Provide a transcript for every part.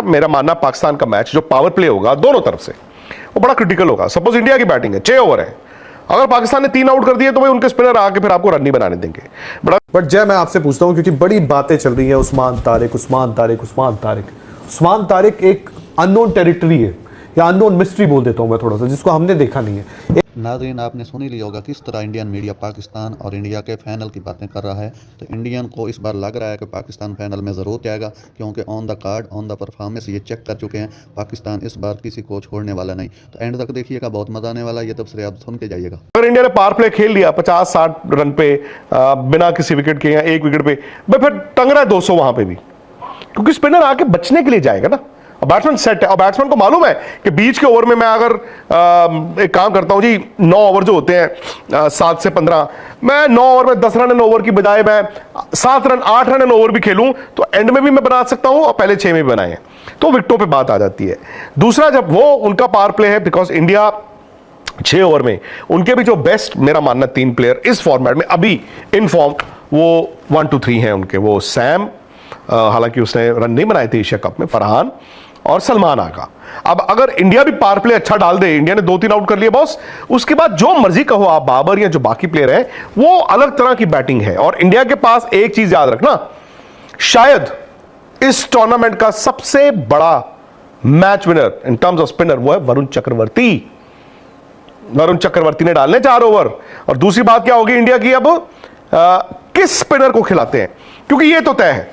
मेरा मानना पाकिस्तान का मैच जो पावर प्ले होगा दोनों तरफ से वो बड़ा क्रिटिकल होगा। सपोज इंडिया की बैटिंग है, 6 ओवर है, अगर पाकिस्तान ने 3 आउट कर दिए तो भाई उनके स्पिनर आके फिर आपको रन नहीं बनाने देंगे। बट जय, मैं आपसे पूछता हूं क्योंकि बड़ी बातें चल रही है उस्मान तारिक उस्मान तारिक उस्मान तारिक। उस्मान तारिक एक अननोन टेरिटरी है या अननोन मिस्ट्री बोल देता हूं मैं थोड़ा सा, जिसको हमने देखा नहीं है। नाज़रीन, आपने सुन ही लिया होगा किस तरह इंडियन मीडिया पाकिस्तान और इंडिया के फाइनल की बातें कर रहा है। तो इंडियन को इस बार लग रहा है कि पाकिस्तान फाइनल में ज़रूर जाएगा, क्योंकि on the card on the performance ये चेक कर चुके हैं। पाकिस्तान इस बार किसी को छोड़ने वाला नहीं। तो एंड तक देखिएगा, बहुत मज़ा आने वाला है। ये तब से आप सुन के जाइएगा। अगर इंडिया ने पावर प्ले खेल लिया 50-60 रन पे बिना किसी विकेट के या एक विकेट पे, भाई फिर टंग रहा है 200 वहां पे भी, क्योंकि स्पिनर आके बचने के लिए जाएगा ना। बैट्समैन सेट है और बैट्समैन को मालूम है कि बीच के ओवर में मैं अगर एक काम करता हूं जी, 9 ओवर जो होते हैं 7 से 15, मैं 9 ओवर में 10 रन ओवर की बजाय मैं 7 रन 8 रन ओवर भी खेलूं तो एंड में भी मैं बना सकता हूं और पहले 6 में भी बनाए, तो विकेटों पे बात आ जाती है। दूसरा, जब वो उनका पावर प्ले है, बिकॉज इंडिया 6 ओवर में उनके भी जो बेस्ट मेरा मानना 3 प्लेयर इस फॉर्मेट में अभी इन फॉर्म वो 1 2 3 हैं उनके। वो सैम, हालांकि उसने रन नहीं बनाए थे एशिया कप में, फरहान और सलमान आगा। अब अगर इंडिया भी पावर प्ले अच्छा डाल दे, इंडिया ने 2-3 आउट कर लिए बॉस, उसके बाद जो मर्जी कहो आप, बाबर या जो बाकी प्लेयर हैं, वो अलग तरह की बैटिंग है। और इंडिया के पास एक चीज याद रखना, शायद इस टूर्नामेंट का सबसे बड़ा match winner in terms off spinner वो है वरुण चक्रवर्ती। वरुण चक्रवर्ती ने डालने 4 ओवर। और दूसरी बात क्या होगी इंडिया की, अब किस स्पिनर को खिलाते हैं, क्योंकि ये तो तय है,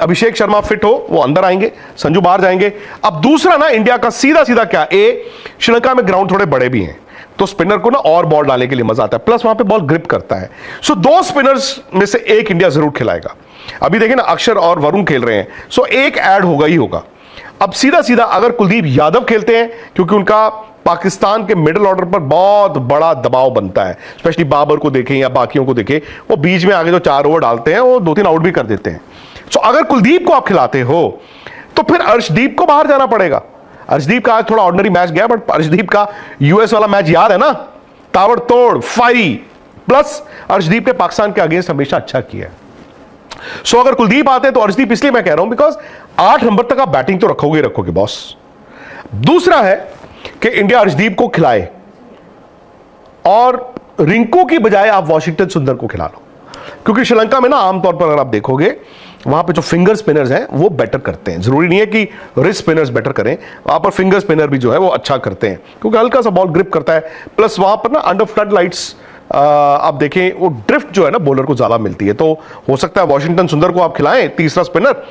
अभिषेक शर्मा फिट हो वो अंदर आएंगे, संजू बाहर जाएंगे। अब दूसरा ना, इंडिया का सीधा सीधा क्या, श्रीलंका में ग्राउंड थोड़े बड़े भी हैं, तो स्पिनर को ना और बॉल डालने के लिए मजा आता है, प्लस वहां पे बॉल ग्रिप करता है। सो 2 स्पिनर्स में से एक इंडिया जरूर खिलाएगा। अभी देखिए ना, अक्षर और वरुण खेल रहे हैं, सो एक ऐड होगा ही होगा। अब सीधा सीधा अगर कुलदीप यादव खेलते हैं, क्योंकि उनका पाकिस्तान के मिडिल ऑर्डर पर बहुत बड़ा दबाव बनता है, स्पेशली बाबर को देखें या बाकियों को देखें, वो बीच में आगे जो 4 ओवर डालते हैं वो 2-3 आउट भी कर देते हैं। सो अगर कुलदीप को आप खिलाते हो तो फिर अर्शदीप को बाहर जाना पड़ेगा। अर्शदीप का आज थोड़ा ऑर्डिनरी मैच गया, बट अर्शदीप का यूएस वाला मैच याद है ना, ताबड़तोड़ फायरी, प्लस अर्शदीप ने पाकिस्तान के अगेंस्ट हमेशा अच्छा किया है। सो अगर कुलदीप आते हैं तो अर्शदीप इसलिए मैं कह रहा हूं बिकॉज 8 नंबर तक आप बैटिंग तो रखोगे बॉस। दूसरा है कि इंडिया अर्शदीप को खिलाए और रिंकू की बजाय आप वॉशिंगटन सुंदर को खिला लो, क्योंकि श्रीलंका में ना आमतौर पर अगर आप देखोगे वहां पे जो फिंगर स्पिनर्स हैं वो बेटर करते हैं। जरूरी नहीं है कि रिस्ट स्पिनर्स बेटर करें, वहां पर फिंगर स्पिनर भी जो है वो अच्छा करते हैं, क्योंकि हल्का सा बॉल ग्रिप करता है, प्लस वहां पर ना अंडर फ्लड लाइट्स आप देखें वो ड्रिफ्ट जो है ना बॉलर को ज्यादा मिलती है। तो हो सकता है वॉशिंगटन सुंदर को आप खिलाएं तीसरा स्पिनर,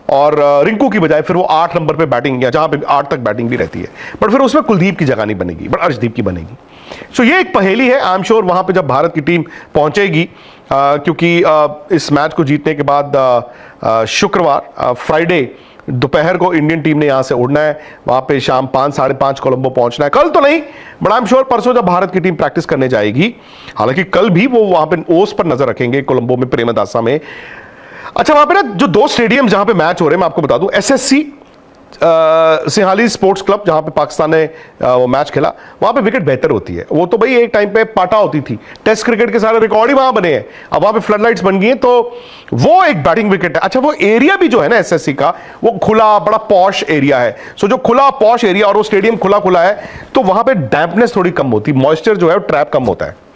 और रिंकू की बजाय फिर वो 8 नंबर पे बैटिंग, या जहां पे 8 तक बैटिंग भी रहती है, बट फिर उसमें कुलदीप की जगह नहीं बनेगी, बट अर्शदीप की बनेगी। सो ये एक पहेली है। आई एम श्योर वहां पे जब भारत की टीम पहुंचेगी, क्योंकि इस मैच को जीतने के बाद शुक्रवार फ्राइडे दोपहर को इंडियन टीम ने यहां से उड़ना है, वहां पे शाम 5 साढ़े 5 कोलंबो पहुंचना है। कल तो नहीं, बट आई एम श्योर परसों जब भारत की टीम प्रैक्टिस करने जाएगी, हालांकि कल भी वो वहां पे ओस पर नजर रखेंगे, कोलंबो में, प्रेमदासा में। अच्छा, वहां पे ना जो 2 स्टेडियम जहां पे मैच हो रहे हैं मैं आपको बता दूं, एसएससी सिंहाली स्पोर्ट्स क्लब जहां पे पाकिस्तान ने वो मैच खेला, वहां पे विकेट बेहतर होती है। वो तो भाई एक टाइम पे पाटा होती थी, टेस्ट क्रिकेट के सारे रिकॉर्ड ही वहां बने हैं, अब वहां पे फ्लड लाइट्स बन गई हैं, तो वो एक बैटिंग विकेट है। अच्छा, वो एरिया भी जो है ना एसएससी का, वो खुला बड़ा पॉश एरिया है। सो जो खुला पॉश एरिया और वो स्टेडियम खुला खुला है, तो वहां पे डैम्पनेस थोड़ी कम होती, मॉइस्चर जो है वो ट्रैप कम होता है।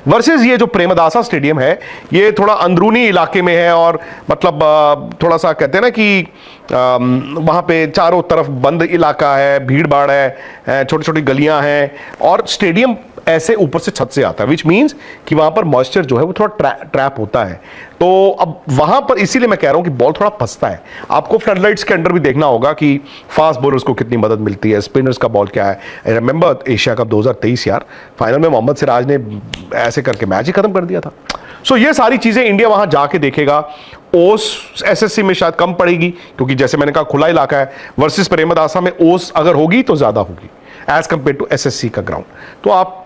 वर्सेस ये जो प्रेमदासा स्टेडियम है, ये थोड़ा अंदरूनी इलाके में है, और मतलब थोड़ा सा कहते हैं ना कि वहाँ पे चारों तरफ बंद इलाका है, भीड़ भाड़ है, छोटी छोटी गलियां हैं, और स्टेडियम ऐसे ऊपर से छत से आता है, विच मीन्स कि वहाँ पर मॉइस्चर जो है वो थोड़ा ट्रैप होता है। तो अब वहाँ पर इसीलिए मैं कह रहा हूँ कि बॉल थोड़ा फंसता है। आपको फ्लडलाइट्स के अंडर भी देखना होगा कि फास्ट बॉलर्स को कितनी मदद मिलती है, स्पिनर्स का बॉल क्या है। रिमेंबर एशिया कप 2023 यार, फाइनल में मोहम्मद सिराज ने ऐसे करके मैच ही खत्म कर दिया था। सो ये सारी चीजें इंडिया वहां जाके देखेगा। ओस एसएससी में शायद कम पड़ेगी, क्योंकि जैसे मैंने कहा खुला इलाका है, वर्सेस प्रेमदासा में ओस अगर होगी तो ज्यादा होगी एज कंपेयर टू एसएससी का ग्राउंड। तो आप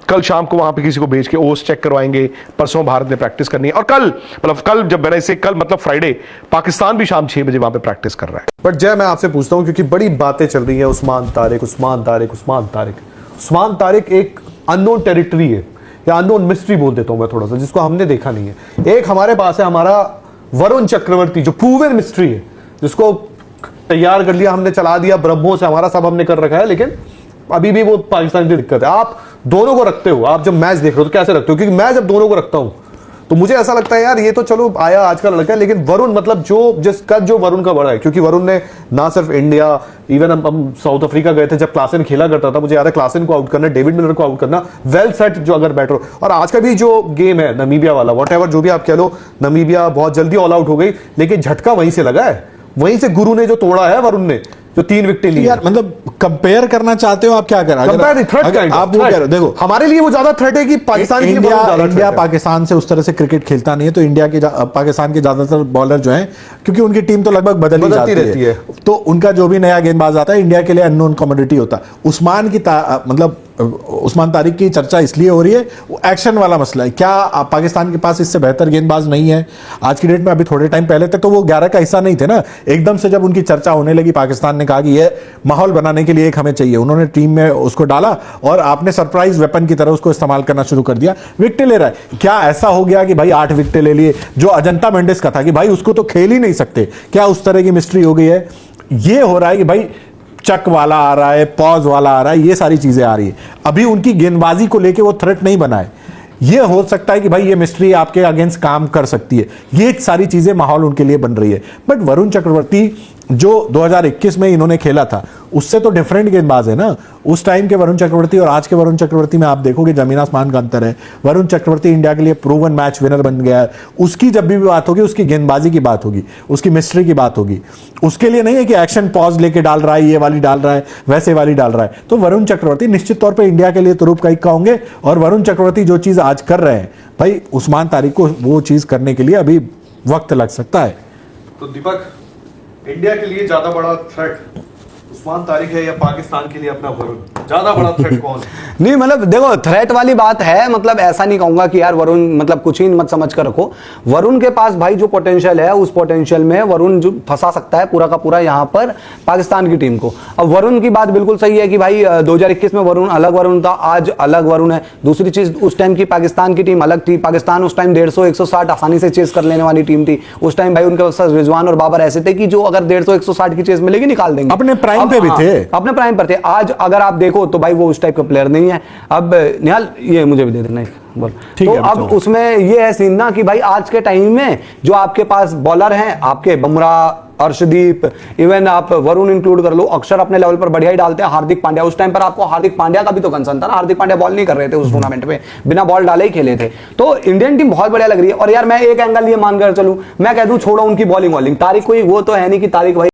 कल शाम को वहां पे किसी को भेज के ओस चेक करवाएंगे। परसों भारत ने प्रैक्टिस करनी है, और कल जब मैंने इसे कल मतलब फ्राइडे, पाकिस्तान भी शाम 6 बजे वहां पे प्रैक्टिस कर रहा है। बट जय, मैं आपसे पूछता हूं क्योंकि बड़ी बातें चल रही है उस्मान तारिक उस्मान तारिक उस्मान तारिक। उस्मान तारिक एक अननोन टेरिटरी है या अननोन मिस्ट्री बोल देता हूं मैं थोड़ा सा, जिसको हमने देखा नहीं है। एक हमारे पास है हमारा वरुण चक्रवर्ती, जो प्रूवन मिस्ट्री है, जिसको तैयार कर लिया हमने, चला दिया ब्रह्मोस से, हमारा सब हमने कर रखा है, लेकिन अभी भी वो पाकिस्तान की दिक्कत है। आप दोनों को रखते हो, आप जब मैच देख रहे हो तो कैसे रखते हो? क्योंकि मैं जब दोनों को रखता हूं तो मुझे ऐसा लगता है यार ये तो चलो आया आज का लड़का है, लेकिन वरुण मतलब जो वरुण का बड़ा है, क्योंकि वरुण ने ना सिर्फ इंडिया, इवन हम साउथ अफ्रीका गए थे जब क्लासन खेला करता था, मुझे याद है क्लासन को आउट करना, डेविड मिलर को आउट करना, वेल सेट जो अगर बैटर हो। और आज का भी जो गेम है नमीबिया वाला, वॉट जो भी आप कह लो, नमीबिया बहुत जल्दी ऑल आउट हो गई, लेकिन झटका वहीं से लगा है, वहीं से गुरु ने जो तोड़ा है वरुण ने, जो 3 विकेट ली यार मतलब कंपेयर करना चाहते हो आप, क्या कर अगर आप वो कह रहे हो, देखो हमारे लिए वो ज्यादा थ्रेट है कि पाकिस्तान के लिए बहुत ज्यादा इंडिया threat है। पाकिस्तान से उस तरह से क्रिकेट खेलता नहीं है, तो इंडिया के पाकिस्तान के ज्यादातर बॉलर जो हैं, क्योंकि उनकी टीम तो लगभग बदलती रहती है, तो उनका जो भी नया गेंदबाज आता है इंडिया के लिए अननोन कमोडिटी होता है। मतलब उस्मान तारिक की चर्चा इसलिए हो रही है, वो एक्शन वाला मसला है। क्या पाकिस्तान के पास इससे बेहतर गेंदबाज नहीं है आज की डेट में? अभी थोड़े टाइम पहले तक तो वो 11 का हिस्सा नहीं थे ना, एकदम से जब उनकी चर्चा होने लगी, पाकिस्तान ने कहा कि ये माहौल बनाने के लिए एक हमें चाहिए, उन्होंने टीम में उसको डाला और आपने सरप्राइज वेपन की तरह उसको इस्तेमाल करना शुरू कर दिया, विकेट ले रहा है। क्या ऐसा हो गया कि भाई 8 विकेट ले लिए, जो अजंता मेंडिस का था कि भाई उसको तो खेल ही नहीं सकते, क्या उस तरह की मिस्ट्री हो गई है? ये हो रहा है कि भाई चक वाला आ रहा है, पॉज वाला आ रहा है, ये सारी चीजें आ रही है। अभी उनकी गेंदबाजी को लेके वो थ्रेट नहीं बना है। ये हो सकता है कि भाई ये मिस्ट्री आपके अगेंस्ट काम कर सकती है, ये सारी चीजें माहौल उनके लिए बन रही है। बट वरुण चक्रवर्ती जो 2021 में इन्होंने खेला था, उससे तो डिफरेंट गेंदबाज है ना। उस टाइम के वरुण चक्रवर्ती और आज के वरुण चक्रवर्ती में आप देखोगे जमीन आसमान का अंतर है। वरुण चक्रवर्ती इंडिया के लिए प्रूवन मैच विनर बन गया है। उसकी जब भी बात होगी, उसकी गेंदबाजी की बात होगी, उसकी मिस्ट्री की बात होगी। उसके लिए नहीं है कि एक्शन पॉज लेके डाल रहा है, ये वाली डाल रहा है, वैसे वाली डाल रहा है। तो वरुण चक्रवर्ती निश्चित तौर पर इंडिया के लिए तुरूप का होंगे। और वरुण चक्रवर्ती जो चीज आज कर रहे हैं, भाई उस्मान तारिक को वो चीज करने के लिए अभी वक्त लग सकता है। तो दीपक, इंडिया के लिए ज्यादा बड़ा थ्रेट उस्मान तारिक है या पाकिस्तान के लिए अपना वरुण? ज्यादा बड़ा थ्रेट कौन है? नहीं मतलब देखो, थ्रेट वाली बात है, मतलब ऐसा नहीं कहूंगा कि यार वरुण मतलब कुछ ही मत समझ कर रखो। वरुण के पास भाई जो पोटेंशियल है, उस पोटेंशियल में वरुण जो फंसा सकता है पूरा का पूरा यहां पर पाकिस्तान की टीम को। अब वरुण की बात बिल्कुल सही है कि भाई 2021 में वरुण अलग वरुण था, आज अलग वरुण है। दूसरी चीज, उस टाइम की पाकिस्तान की टीम अलग थी। पाकिस्तान उस टाइम 150-160 आसानी से चेस कर लेने वाली टीम थी। उस टाइम भाई उनके पास रिजवान और बाबर ऐसे थे कि जो अगर 150-160 की चेस मिलेगी निकाल देंगे। अपने प्राइम पे भी थे, अपने प्राइम पर थे। आज अगर आप देखो तो भाई वो उस टाइप का प्लेयर नहीं है। अब निहाल, ये मुझे भी दे देना बोल। तो अब उसमें ये है सीन ना कि भाई आज के टाइम में जो आपके पास बॉलर हैं, आपके बुमराह, अर्शदीप, इवन आप वरुण इंक्लूड कर लो, अक्षर अपने लेवल पर बढ़िया ही डालते हैं। हार्दिक पांड्या, उस टाइम पर आपको हार्दिक पांड्या का भी तो कंसर्न था ना, हार्दिक पांड्या बॉल नहीं कर रहे थे उस टूर्नामेंट में, बिना बॉल डाले ही खेले थे। तो इंडियन टीम बहुत बढ़िया लग रही है। और यार मैं एक एंगल ये मानकर चलूं, मैं कह दूं छोड़ो उनकी बॉलिंग, तारिक कोई वो तो है नहीं कि तारिक भाई